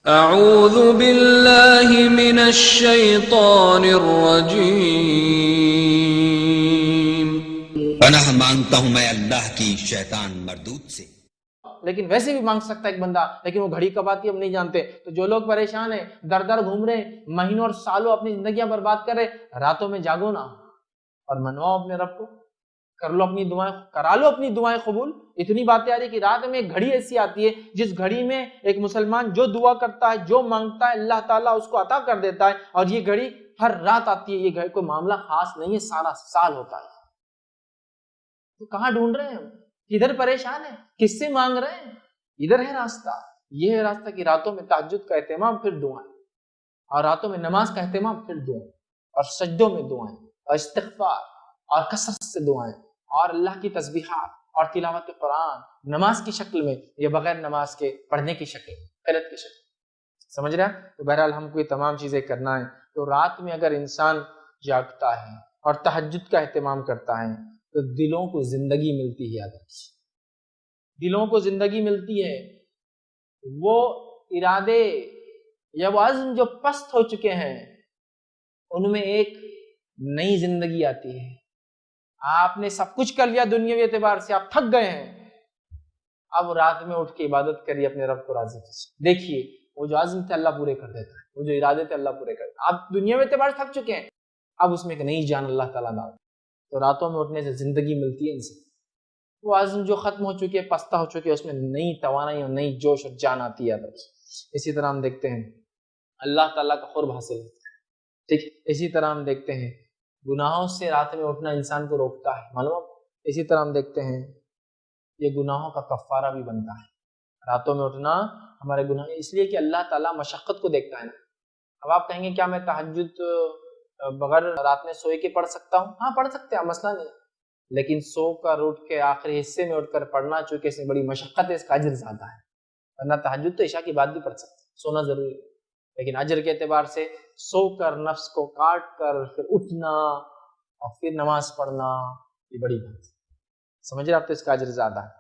اعوذ باللہ من الشیطان الرجیم، پناہ مانگتا ہوں میں اللہ کی شیطان مردود سے۔ لیکن ویسے بھی مانگ سکتا ہے ایک بندہ، لیکن وہ گھڑی کب آتی ہے ہم نہیں جانتے۔ تو جو لوگ پریشان ہیں، در در گھوم رہے ہیں، مہینوں اور سالوں اپنی زندگیاں برباد کر رہے، راتوں میں جاگو نا اور منواؤ اپنے رب کو، کر لو اپنی دعائیں، کرا لو اپنی دعائیں قبول۔ اتنی باتیں آ رہی کہ رات میں ایک گھڑی ایسی آتی ہے جس گھڑی میں ایک مسلمان جو دعا کرتا ہے، جو مانگتا ہے، اللہ تعالیٰ اس کو عطا کر دیتا ہے، اور یہ گھڑی ہر رات آتی ہے۔ یہ گھڑی کوئی معاملہ خاص نہیں ہے، سارا سال ہوتا ہے۔ تو کہاں ڈھونڈ رہے ہیں ہم؟ کدھر پریشان ہیں؟ کس سے مانگ رہے ہیں؟ ادھر ہے راستہ، یہ ہے راستہ کہ راتوں میں تہجد کا اہتمام، پھر دعائیں، اور راتوں میں نماز کا اہتمام، پھر دعائیں، اور سجدوں میں دعائیں، اور استغفار، اور کثرت سے دعائیں، اور اللہ کی تسبیحات اور تلاوت قرآن، نماز کی شکل میں یا بغیر نماز کے پڑھنے کی شکل میں، قرأت کی شکل میں۔ سمجھ رہا ہے؟ تو بہرحال ہم کو یہ تمام چیزیں کرنا ہے۔ تو رات میں اگر انسان جاگتا ہے اور تہجد کا اہتمام کرتا ہے تو دلوں کو زندگی ملتی ہے۔ دلوں کو زندگی ملتی ہے، وہ ارادے یا وہ عزم جو پست ہو چکے ہیں ان میں ایک نئی زندگی آتی ہے۔ آپ نے سب کچھ کر لیا دنیاوی اعتبار سے، آپ تھک گئے ہیں، اب رات میں اٹھ کے عبادت کریے، اپنے رب کو راضی کیجیے۔ دیکھیے وہ جو عزم تھے اللہ پورے کر دیتا ہے، وہ جو ارادے تھے اللہ پورے کر دیتا ہے۔ آپ دنیاوی اعتبار سے تھک چکے ہیں، اب اس میں ایک نئی جان اللہ تعالیٰ ڈال۔ تو راتوں میں اٹھنے سے زندگی ملتی ہے انسان، وہ عزم جو ختم ہو چکی ہے، پستہ ہو چکی ہے، اس میں نئی توانائی اور نئی جوش اور جان آتی ہے۔ اسی طرح ہم دیکھتے ہیں اللہ تعالیٰ کا قرب حاصل ہوتا ہے، ٹھیک۔ اسی طرح ہم دیکھتے ہیں گناہوں سے رات میں اٹھنا انسان کو روکتا ہے، معلوم۔ اسی طرح ہم دیکھتے ہیں یہ گناہوں کا کفارہ بھی بنتا ہے، راتوں میں اٹھنا ہمارے گناہ، اس لیے کہ اللہ تعالیٰ مشقت کو دیکھتا ہے نا۔ اب آپ کہیں گے کیا میں تہجد بغیر رات میں سوئے کے پڑھ سکتا ہوں؟ ہاں پڑھ سکتے ہیں، مسئلہ نہیں، لیکن سو کر اٹھ کے آخری حصے میں اٹھ کر پڑھنا چونکہ اس میں بڑی مشقت ہے، اس کا اجر زیادہ ہے۔ ورنہ تہجد تو عشاء کی بعد بھی پڑھ سکتے ہیں، سونا ضروری ہے، لیکن اجر کے اعتبار سے سو کر نفس کو کاٹ کر پھر اٹھنا اور پھر نماز پڑھنا یہ بڑی بات ہے۔ سمجھ رہے آپ؟ تو اس کا اجر زیادہ ہے۔